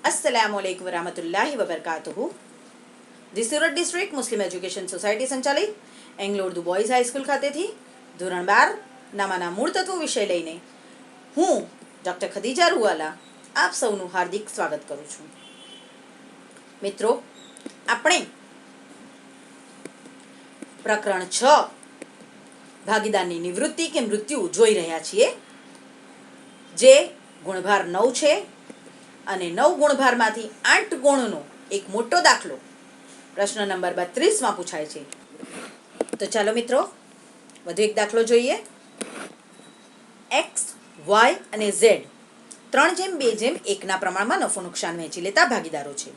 अस्सलामुअलैकुम वरहमतुल्लाहि वबरकातुहू। The Surat district Muslim education society સંચાલિત એંગ્લો ઉર્દુ બોયઝ હાઈસ્કૂલ ખાતેથી ધોરણ 12 નામાના મૂળ તત્વો વિષય લઈને હું ડૉક્ટર ખદીજા રૂવાલા આપ સૌનું હાર્દિક સ્વાગત કરું છું. મિત્રો, આપણે પ્રકરણ 6 ભાગીદારની નિવૃત્તિ કે મૃત્યુ જોઈ રહ્યા છીએ, જે ગુણભાર 9 છે અને 9 ગુણભારમાંથી 8 ગુણનો એક મોટો દાખલો પ્રશ્ન નંબર 32માં પૂછાય છે. તો ચાલો મિત્રો, વધુ એક દાખલો જોઈએ. એક્સ, વાય અને ઝેડ 3:2:1ના પ્રમાણમાં નફો નુકસાન વહેંચી લેતા ભાગીદારો છે.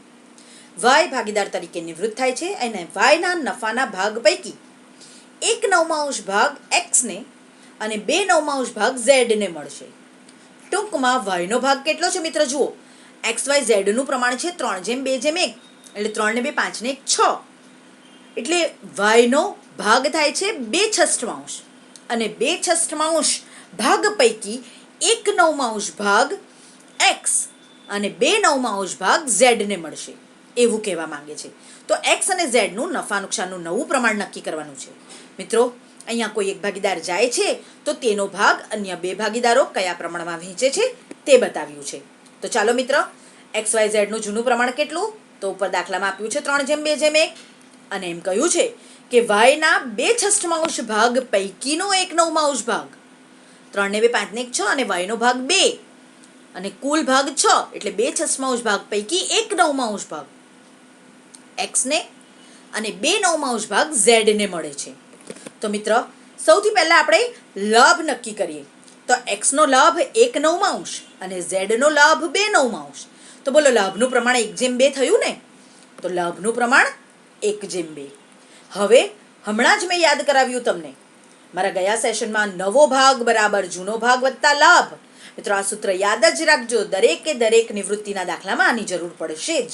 વાય ભાગીદાર તરીકે નિવૃત્ત થાય છે અને વાયના નફાના ભાગ પૈકી 1/9 ભાગ એક્સને અને 2/9 ભાગ ઝેડને મળશે. ટૂંકમાં વાયનો ભાગ કેટલો છે મિત્રો? જુઓ, એક્સ વાય ઝેડનું પ્રમાણ છે 3:2:1, એટલે 3 ને 2 5 ને 1 6, એટલે વાયનો ભાગ થાય છે 2/6 અને 2/6 ભાગ પૈકી 1/9 ભાગ એક્સ અને 2/9 ભાગ ઝેડને મળશે, એવું કહેવા માંગે છે. તો એક્સ અને ઝેડનું નફા નુકસાનનું નવું પ્રમાણ નક્કી કરવાનું છે. મિત્રો, અહીંયા કોઈ એક ભાગીદાર જાય છે તો તેનો ભાગ અન્ય બે ભાગીદારો કયા પ્રમાણમાં વહેંચે છે તે બતાવ્યું છે. તો ચાલો મિત્ર, એક્સ વાય ઝેડનું જૂનું પ્રમાણ કેટલું? તો ઉપર દાખલામાં આપ્યું છે 3:2:1 અને એમ કહ્યું છે કે વાયના 2/6 ભાગ પૈકીનો 1/9 ભાગ, 3 ને 2 5 ને 1 6 અને વાયનો ભાગ 2 અને કુલ ભાગ 6, એટલે 2/6 ભાગ પૈકી 1/9 ભાગ એક્સને અને 2/9 ભાગ ઝેડને મળે છે. તો મિત્ર, સૌથી પહેલા આપણે લાભ નક્કી કરીએ. તો એક્સનો લાભ 1/9 અને ઝેડનો લાભ 2/9. તો બોલો, લાભનું પ્રમાણ 1:2 થયું ને? તો લાભનું પ્રમાણ 1:2. હવે હમણાં જ મેં યાદ કરાવ્યું તમને મારા ગયા સેશનમાં, નવો ભાગ બરાબર જૂનો ભાગ વત્તા લાભ. મિત્રો, આ સૂત્ર યાદ જ રાખજો, દરેક નિવૃત્તિના દાખલામાં આની જરૂર પડશે જ.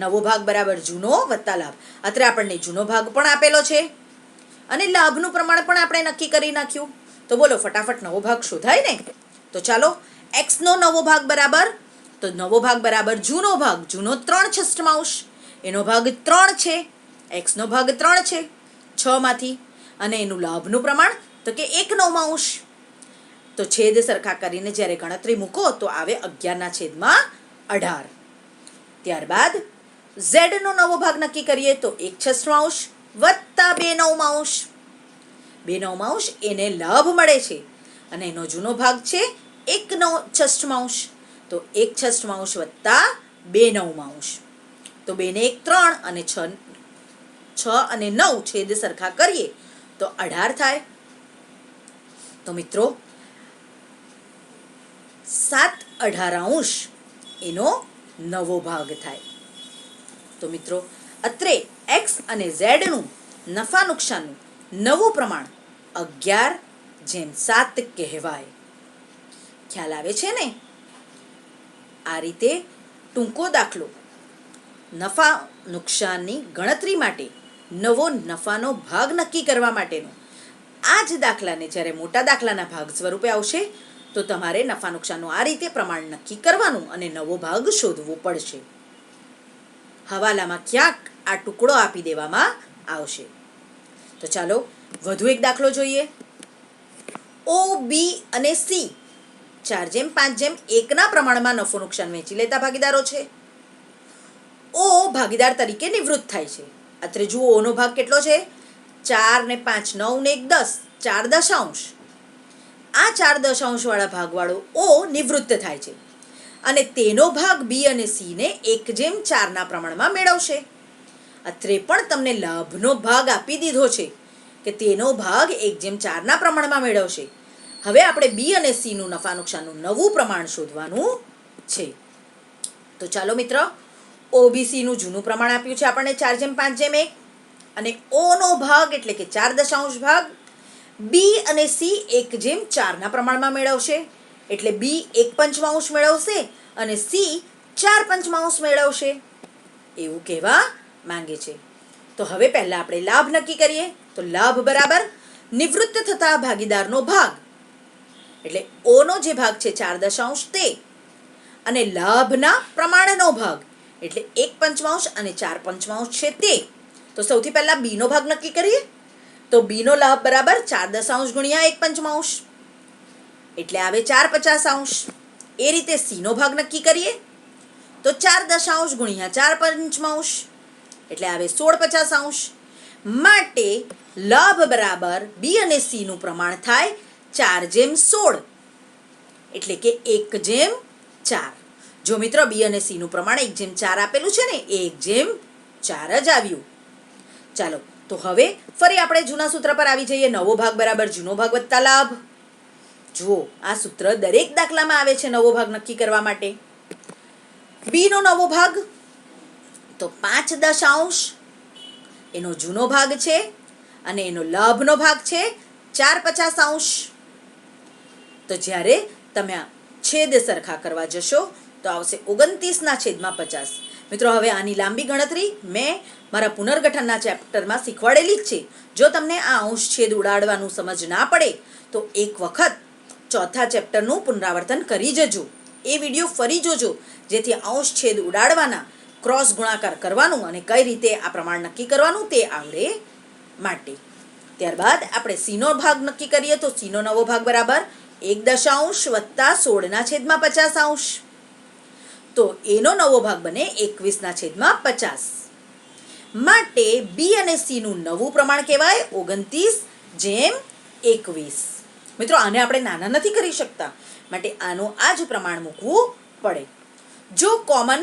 નવો ભાગ બરાબર જૂનો વત્તા લાભ. અત્યારે આપણને જૂનો ભાગ પણ આપેલો છે અને લાભનું પ્રમાણ પણ આપણે નક્કી કરી નાખ્યું. તો બોલો, ફટાફટ નવો ભાગ શોધાય ને? તો ચાલો, એક્સનો નવો ભાગ બરાબર, તો નવો ભાગ બરાબર જૂનો ભાગ. જૂનો 3/6, એનો ભાગ 3 છે, એક્સનો ભાગ 3 છે 6 માંથી, અને એનું લાભનું પ્રમાણ તો કે 1/9. તો છેદ સરખા કરીને જ્યારે ગણતરી મૂકો તો આવે 11/18. ત્યારબાદ ઝેડનો નવો ભાગ નક્કી કરીએ તો 1/6 વત્તા 2/9. 2/9 એને લાભ મળે છે અને એનો જૂનો ભાગ છે 1/6. તો 1/6 વત્તા 2/9. તો 2 ને 1 3 અને 6 અને 9 છેદ સરખા કરીએ તો 18 થાય. તો મિત્રો, 7/18 એનો નવો ભાગ થાય. તો મિત્રો, અત્રે એક્સ અને ઝેડનું નફા નુકસાનનું નવું પ્રમાણ 11/7 કહેવાય. ખ્યાલ આવે છે ને? આ રીતે ટૂંકો દાખલો નફા નુકસાનની ગણતરી માટે નવો નફાનો ભાગ નક્કી કરવા માટેનો. આ જ દાખલાને જ્યારે મોટા દાખલાના ભાગ સ્વરૂપે આવશે તો તમારે નફા નુકસાનનું આ રીતે પ્રમાણ નક્કી કરવાનું અને નવો ભાગ શોધવો પડશે. હવાલામાં ક્યાંક આ ટુકડો આપી દેવામાં આવશે. તો ચાલો વધુ એક દાખલો જોઈએ. ઓ, બી અને સી 4:5:1ના પ્રમાણમાં નફો નુકસાન વહેંચી લેતા ભાગીદારો છે. ઓ ભાગીદાર તરીકે નિવૃત્ત થાય છે. અત્રે જુઓ, ઓનો ભાગ કેટલો છે? 4 ને 5 9 ને 1 10, 4 દશાંશ. આ 4 દશાંશ વાળા ભાગવાળો ઓ નિવૃત્ત થાય છે અને તેનો ભાગ બી અને સી ને 1/4ના પ્રમાણમાં મેળવશે. અત્રે પણ તમને લાભનો ભાગ આપી દીધો છે કે તેનો ભાગ 1/4ના પ્રમાણમાં મેળવશે. હવે આપણે બી અને સીનું નફા નુકસાનનું નવું પ્રમાણ શોધવાનું છે. તો ચાલો મિત્ર, ઓબીસીનું જૂનું પ્રમાણ આપ્યું છે આપણને 4:5:1 અને ઓનો ભાગ એટલે કે 4 દશાંશ ભાગ બી અને સી 1/4ના પ્રમાણમાં મેળવશે, એટલે બી 1/5 મેળવશે અને સી 4/5 મેળવશે, એવું કહેવા માંગે છે. તો હવે પહેલા આપણે લાભ નક્કી કરીએ. તો લાભ બરાબર નિવૃત્ત થતા ભાગીદારનો ભાગ, એટલે ઓનો જે ભાગ છે 4 દશાંશ તે અને લાભના પ્રમાણનો ભાગ એટલે 1/5 અને 4/5 છે તે. તો સૌથી પહેલા બીનો ભાગ નક્કી કરીએ. તો બીનો લાભ બરાબર 4/10 ગુણ્યા 1/5 એટલે આવે 4/50. એ રીતે સીનો ભાગ નક્કી કરીએ તો 4/10 ગુણ્યા 4/5 એટલે આવે 16/50. માટે લાભ બરાબર બી અને સીનું પ્રમાણ થાય 4/16 એટલે કે 1/4. જો મિત્રો બી અને સીનું પ્રમાણ 1/4 આપેલું છે ને એ 1/4 જ આવ્યું. ચાલો તો હવે ફરી આપણે જૂના સૂત્ર પર આવી જઈએ. નવો ભાગ બરાબર જૂનો ભાગ વત્તા લાભ. જુઓ આ સૂત્ર દરેક દાખલામાં આવે છે નવો ભાગ નક્કી કરવા માટે. બીનો નવો ભાગ તો 5/10 એનો જૂનો ભાગ છે અને એનો લાભનો ભાગ છે 4/50. તો જ્યારે તમે આ છેદ સરખા કરવા જશો તો આવશે 29/50. મિત્રો હવે આની લાંબી ગણતરી મેં મારા પુનર્ગઠનના ચેપ્ટરમાં શીખવાડેલી જ છે. જો તમને આ અંશ છેદ ઉડાડવાનું સમજ ના પડે તો એક વખત ચોથા ચેપ્ટરનું પુનરાવર્તન કરી જજો. એ વિડીયો ફરી જોજો જેથી અંશ છેદ ઉડાડવાના, ક્રોસ ગુણાકાર કરવાનું અને કઈ રીતે આ પ્રમાણ નક્કી કરવાનું તે આવડે માટે. ત્યારબાદ આપણે સીનો ભાગ નક્કી કરીએ તો સીનો નવો ભાગ બરાબર 1/10 વત્તા 16/50. તો એનો નવો ભાગ બને 21/50. માટે બી અને સીનું નવું પ્રમાણ કહેવાય 29/21. મિત્રો આને આપણે નાના નથી કરી શકતા માટે આનું આ જ પ્રમાણ મૂકવું પડે. જો કોમન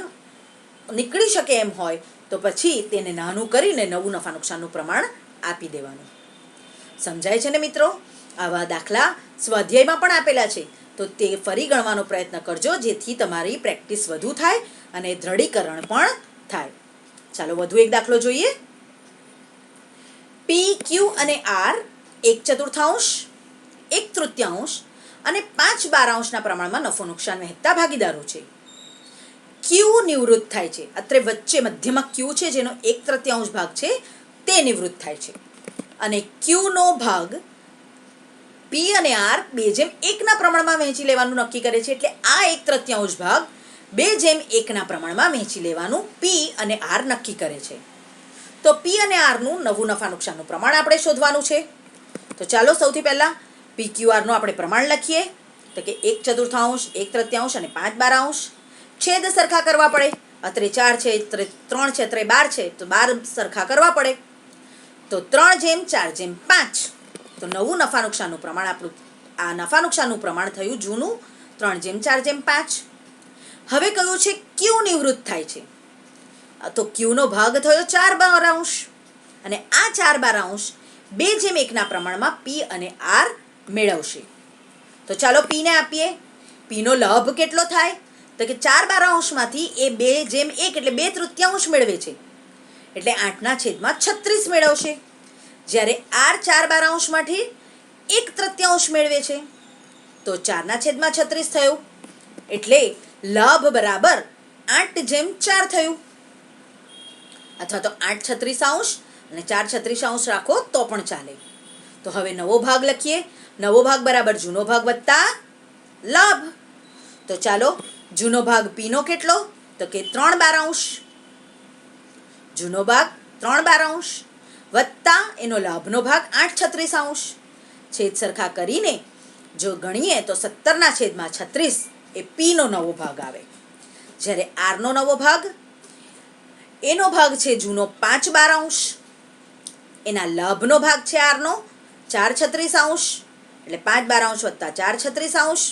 નીકળી શકે એમ હોય તો પછી તેને નાનું કરીને નવું નફા નુકસાનનું પ્રમાણ આપી દેવાનું. સમજાય છે ને મિત્રો? આવા દાખલા સ્વાધ્યાયમાં પણ આપેલા છે તો તે ફરી ગણવાનો પ્રયત્ન કરજો જેથી તમારી પ્રેક્ટિસ વધુ થાય અને દ્રઢીકરણ પણ થાય. ચાલો વધુ એક દાખલો જોઈએ. પી, ક્યુ અને આર 1/4, 1/3 અને 5/12 પ્રમાણમાં નફો નુકસાન વહેંચતા ભાગીદારો છે. ક્યુ નિવૃત્ત થાય છે. અત્રે વચ્ચે મધ્યમાં ક્યુ છે જેનો 1/3 ભાગ છે તે નિવૃત્ત થાય છે અને ક્યુનો ભાગ પી અને આર 2/1 પ્રમાણમાં વહેંચી લેવાનું નક્કી કરે છે. એટલે આ 1/3 ભાગ 2/1 પ્રમાણમાં વહેંચી લેવાનું પી અને આર નક્કી કરે છે. તો પી અને આરનું નવું નફા નુકસાનનું પ્રમાણ આપણે શોધવાનું છે. તો ચાલો સૌથી પહેલા પી ક્યુ આરનું આપણે પ્રમાણ લખીએ. તો કે 1/4, 1/3 અને 5/12. છેદ સરખા કરવા પડે. અત્રે 4 છે, અત્રે 3 છે, અત્રે 12 છે તો 12 સરખા કરવા પડે. તો 3/4/5. તો નવું નફા નુકસાનનું પ્રમાણ આપણું આ નફા નુકસાનનું પ્રમાણ થયું જૂનું 3/4/5. હવે કયું છે ક્યુ નિવૃત્ત થાય છે. તો ક્યુનો ભાગ થયો 4/12 અને આ 4/12 2/1 પ્રમાણમાં પી અને આર મેળવશે. તો ચાલો પીને આપીએ. પીનો લાભ કેટલો થાય તો કે 4/12 એ 2/1 એટલે 2/3 મેળવે છે એટલે 8/36 મેળવશે. જ્યારે આર 4/12 1/3 મેળવે છે તો 4/36 થયું એટલે લાભ બરાબર 8/4 થયું. અથવા તો 8/36 અને 4/36 રાખો તો પણ ચાલે. તો હવે નવો ભાગ લખીએ. નવો ભાગ બરાબર જૂનો ભાગ વત્તા લાભ. તો ચાલો જૂનો ભાગ પીનો કેટલો તો કે 3/12. જૂનો ભાગ 3/12 વત્તા એનો લાભનો ભાગ 8/36. છેદ સરખા કરીને જો ગણીએ તો 17/36 એ પીનો નવો ભાગ આવે. જ્યારે આરનો નવો ભાગ એનો ભાગ છે જૂનો 5/12. એના લાભનો ભાગ છે આરનો 4/36 એટલે 5/12 વત્તા 4/36.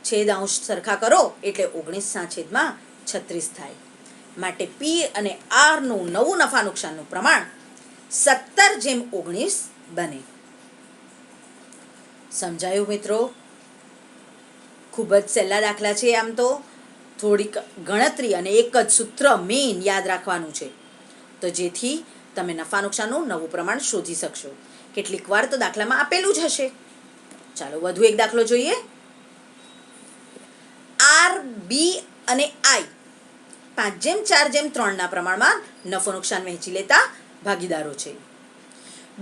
છેદ અંશ સરખા કરો એટલે 19/36 થાય. માટે પી અને આરનું નવું નફા નુકસાનનું પ્રમાણ 17/19 બને. સમજાયું મિત્રો? ખૂબ જ સહેલા દાખલા છે. આમ તો થોડીક ગણતરી અને એક જ સૂત્ર મેઇન યાદ રાખવાનું છે તો જેથી તમે નફા નુકસાનનું નવું પ્રમાણ શોધી શકશો. કેટલીક વાર તો દાખલામાં આપેલું જ હશે. ચાલો વધુ એક દાખલો જોઈએ. આર, બી અને આઈ 5/4/3 પ્રમાણમાં નફો નુકસાન વહેંચી લેતા ભાગીદારો છે.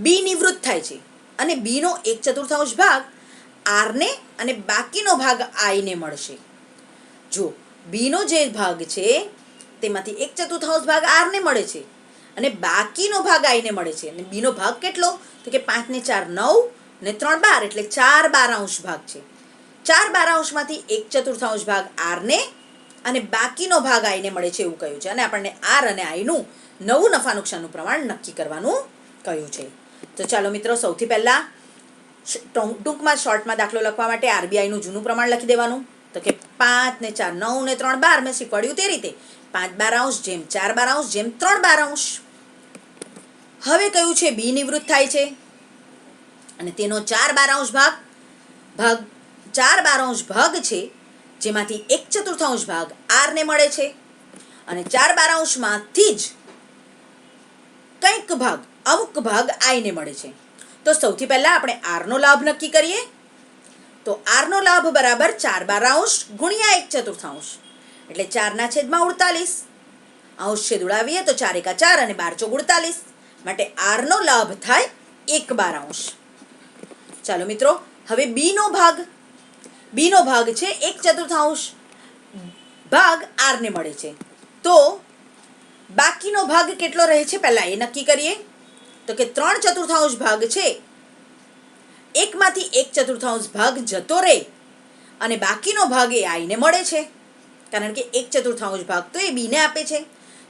બી નિવૃત્ત થાય છે અને બીનો 1/4 ભાગ આરને અને બાકીનો ભાગ આઈને મળશે. જો બીનો જે ભાગ છે તેમાંથી 1/4 ભાગ આરને મળે છે અને બાકીનો ભાગ આઈને મળે છે. અને બીનો ભાગ કેટલો? તો કે 5 ને 4 9 ને 3 12 એટલે 4/12 ભાગ છે. 4/12માંથી 1/4 ભાગ આરને અને બાકીનો ભાગ આઈને મળે છે એવું કહ્યું છે. અને આપણને આર અને આઈનું નવું નફા નુકસાનનું પ્રમાણ નક્કી કરવાનું કહ્યું છે. તો ચાલો મિત્રો, સૌથી પહેલાં ટૂંકમાં શોર્ટમાં દાખલો લખવા માટે આરબીઆઈનું જૂનું પ્રમાણ લખી દેવાનું. તો કે 5 ને 4 9 ને 3 12 મેં શીખવાડ્યું તે રીતે 5/12 જેમ 4/12 જેમ 3/12. હવે કયું છે બી નિવૃત્ત થાય છે અને તેનો 4/12 ભાગ 4/12 ભાગ છે, જેમાંથી 1/4 ભાગ આરને મળે છે અને 4/12માંથી જ કંઈક ભાગ અમુક ભાગ આઈને મળે છે. તો સૌથી પહેલાં આપણે આરનો લાભ નક્કી કરીએ. તો આરનો લાભ બરાબર 4/12 ગુણ્યા 1/4 એટલે 4/48. અંશ છેદ ઉડાવીએ તો 4 એકા 4 અને 12 ચોક 48. માટે આરનો લાભ થાય 1/12. ચાલો મિત્રો, હવે બીનો ભાગ છે 1/4 ભાગ આરને મળે છે. તો બાકીનો ભાગ કેટલો રહે છે પહેલાં એ નક્કી કરીએ. તો કે 3/4 ભાગ છે, એકમાંથી 1/4 ભાગ જતો રહે અને બાકીનો ભાગ એ આઈને મળે છે, કારણ કે 1/4 ભાગ તો એ બીને આપે છે.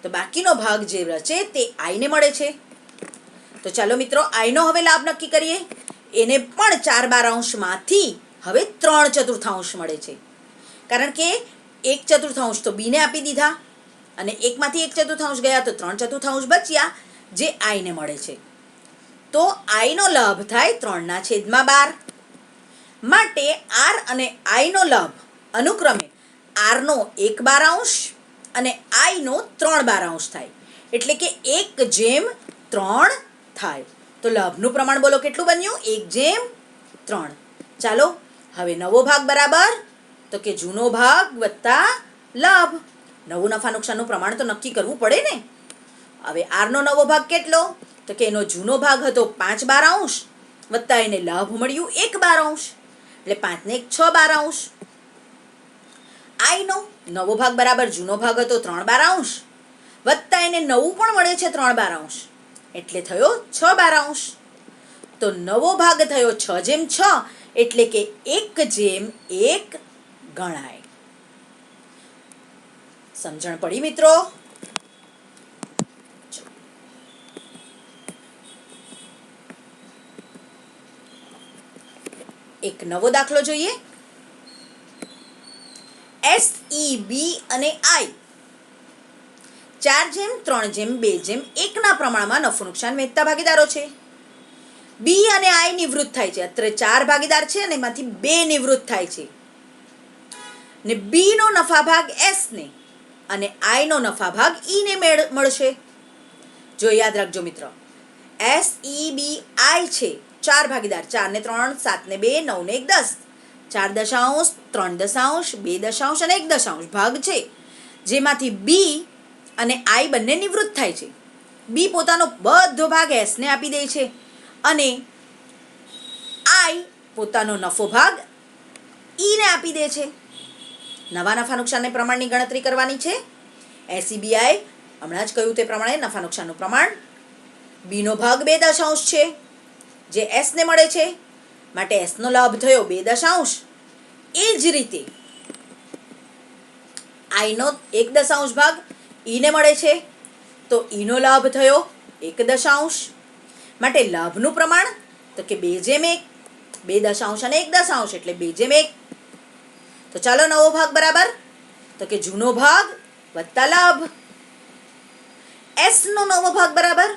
તો બાકીનો ભાગ જે રચે તે આઈને મળે છે. તો ચાલો મિત્રો, આઈનો હવે લાભ નક્કી કરીએ. એને પણ 4/12માંથી હવે 3/4 મળે છે, કારણ કે 1/4 તો બીને આપી દીધા અને એકમાંથી 1/4 ગયા તો 3/4 બચ્યા, જે આઈને મળે છે. તો આઈનો લાભ થાય 3/12. માટે આર અને આઈનો લાભ અનુક્રમે આરનો 1/12 અને આઈનો 3/12 થાય, એટલે કે 1/3 થાય. તો લાભનું પ્રમાણ બોલો કેટલું બન્યું? 1/3. ચાલો, હવે નવો ભાગ બરાબર તો કે જૂનો ભાગ વત્તા લાભ. નવું નફા નુકસાનનું પ્રમાણ તો નક્કી કરવું પડે ને. હવે આરનો નવો ભાગ કેટલો? તો કે એનો જૂનો ભાગ હતો 5/12 વત્તા એને લાભ મળ્યું 1/12 એટલે 5 ને 1 6/12. આઈનો નવો ભાગ બરાબર જૂનો ભાગ હતો 3/12 વત્તા એને નવું પણ મળે છે 3/12 એટલે થયો 6/12. તો નવો ભાગ થયો 6/6 એટલે કે 1/1 ગણાય. સમજણ પડી મિત્રો? એક નવો દાખલો જોઈએ. એસ, ઈ, બી અને આઈ 4/3/2/1 પ્રમાણમાં નફો નુકસાન વહેંચતા ભાગીદારો છે. બી અને આઈ નિવૃત્ત થાય છે. અત્રે 4 ભાગીદાર છે અને એમાંથી 2 નિવૃત્ત થાય છે. ને બી નો નફા ભાગ એસ ને અને આઈ નો નફા ભાગ ઈ ને મળશે. જો યાદ રાખજો મિત્રો, એસ, ઈ, બી, આઈ છે 4 ભાગીદાર. 4 ને 3 7 ને 2 9 ને 1 10. 4 દશાંશ 3 દશાંશ 2 દશાંશ અને 1 દશાંશ ભાગ છે, જેમાંથી બી અને આઈ બંને નિવૃત્ત થાય છે. બી પોતાનો બધો ભાગ એસને આપી દે છે અને આઈ પોતાનો નફો ભાગ ઈને આપી દે છે. નવા નફા નુકસાનને પ્રમાણની ગણતરી કરવાની છે. એસઈબીઆઈ હમણાં જ કહ્યું તે પ્રમાણે નફા નુકસાનનું પ્રમાણ બીનો ભાગ 2 દશાંશ છે, જે એસને મળે છે, માટે એસનો લાભ થયો 2 દશાંશ. એ જ રીતે આઈનો 1 દશાંશ ભાગ ઈને મળે છે, તો ઈનો લાભ થયો 1 દશાંશ. માટે લાભનું પ્રમાણ તો કે 2/1. 2 દશાંશ અને 1 દશાંશ એટલે 2/1. તો ચાલો નવો ભાગ બરાબર તો કે જૂનો ભાગ વત્તા લાભ. એસ નો નવો ભાગ બરાબર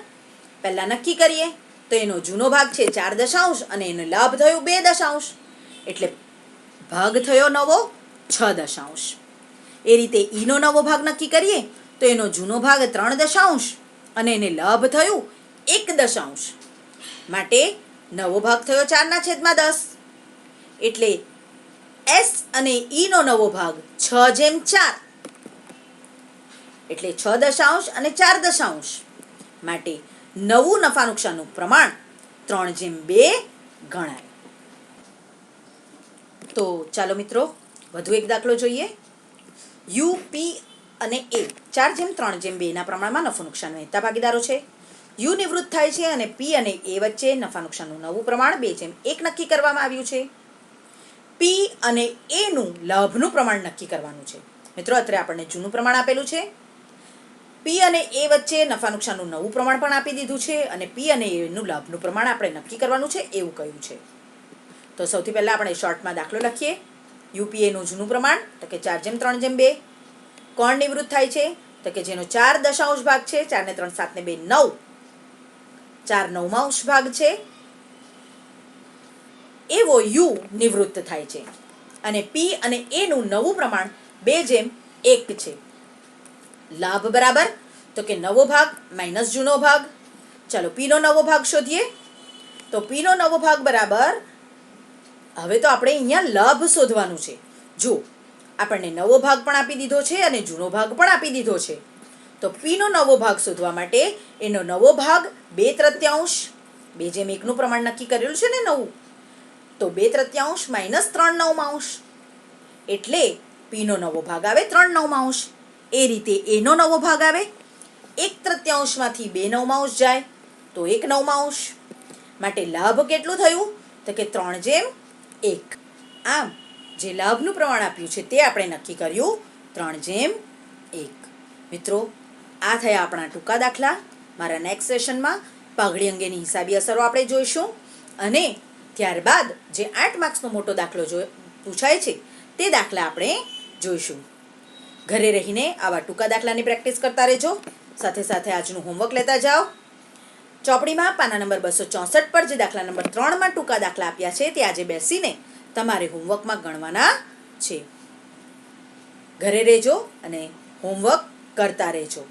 પહેલા નક્કી કરીએ. તો એનો જૂનો ભાગ છે 4 દશાંશ અને એનો લાભ થયો 2 દશાંશ એટલે ભાગ થયો નવો 6 દશાંશ. એ રીતે ઈનો નવો ભાગ નક્કી કરીએ તો એનો જૂનો ભાગ 3 દશાંશ અને એને લાભ થયું 1 દશાંશ. માટે નવો ભાગ થયો 4/10 એટલે એસ અને ઈનો નવો ભાગ 6/4 એટલે 6 દશાંશ અને 4 દશાંશ. માટે નવું નફા નુકસાનનું પ્રમાણ 3/2 ગણાય. તો ચાલો મિત્રો, વધુ એક દાખલો જોઈએ. યુ, પી અને એ 4:3:2 પ્રમાણમાં નફો નુકસાન વહેતા ભાગીદારો છે. યુ નિવૃત્ત થાય છે અને પી અને એ વચ્ચે નફા નુકસાનનું નવું પ્રમાણ 2:1 નક્કી કરવામાં આવ્યું છે. પી અને એનું લાભનું પ્રમાણ નક્કી કરવાનું છે. મિત્રો, અત્યારે આપણને જૂનું પ્રમાણ આપેલું છે. પી અને એ વચ્ચે નફા નુકસાનનું નવું પ્રમાણ પણ આપી દીધું છે અને પી અને એનું લાભનું પ્રમાણ આપણે નક્કી કરવાનું છે એવું કહ્યું છે. તો સૌથી પહેલાં આપણે શોર્ટમાં દાખલો લખીએ. યુપીએનું જૂનું પ્રમાણ તો કે 4:3:2. કોણ નિવૃત્ત થાય છે તો કે જેનો 4 દશાંશ ભાગ છે, 4 ને 3 7 ને 2 9, 4 નવમાંશ ભાગ છે એવો યુ નિવૃત્ત થાય છે અને પી અને એનું નવું પ્રમાણ 2:1 છે. લાભ બરાબર તો કે નવો ભાગ માઇનસ જૂનો ભાગ. ચાલો પીનો નવો ભાગ શોધીએ. તો પીનો નવો ભાગ બરાબર, હવે તો આપણે અહીંયા લાભ શોધવાનું છે. જો આપણને નવો ભાગ પણ આપી દીધો છે અને જૂનો ભાગ પણ આપી દીધો છે. તો પીનો નવો ભાગ શોધવા માટે એનો નવો ભાગ 2/3 2:1નું પ્રમાણ નક્કી કરેલું છે ને નવું, તો 2/3 માઇનસ 3/9 એટલે પીનો નવો ભાગ આવે 3/9. એ રીતે એનો નવો ભાગ આવે 1/3માંથી 2/9 જાય તો 1/9. માટે લાભ કેટલું થયું તો કે 3:1. આમ જે લાભનું પ્રમાણ આપ્યું છે તે આપણે નક્કી કર્યું 3:1. મિત્રો, આ થયા આપણા ટૂંકા દાખલા. મારા નેક્સ્ટ સેશનમાં પાઘડી અંગેની હિસાબી અસરો આપણે જોઈશું અને ત્યારબાદ જે 8 માર્ક્સનો મોટો દાખલો પૂછાય છે તે દાખલા આપણે જોઈશું. ઘરે રહીને આવા ટૂંકા દાખલાની પ્રેક્ટિસ કરતા રહેજો. સાથે સાથે આજનું હોમવર્ક લેતા જાઓ. ચોપડીમાં પાના નંબર 264 પર જે દાખલા નંબર 3માં ટૂંકા દાખલા આપ્યા છે તે આજે બેસીને તમારે હોમવર્કમાં ગણવાના છે. ઘરે રહેજો અને હોમવર્ક કરતા રહેજો.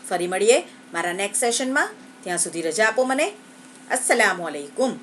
ફરી મળીએ મારા નેક્સ્ટ સેશનમાં. ત્યાં સુધી રજા આપો મને. અસ્સલામુ અલૈકુમ.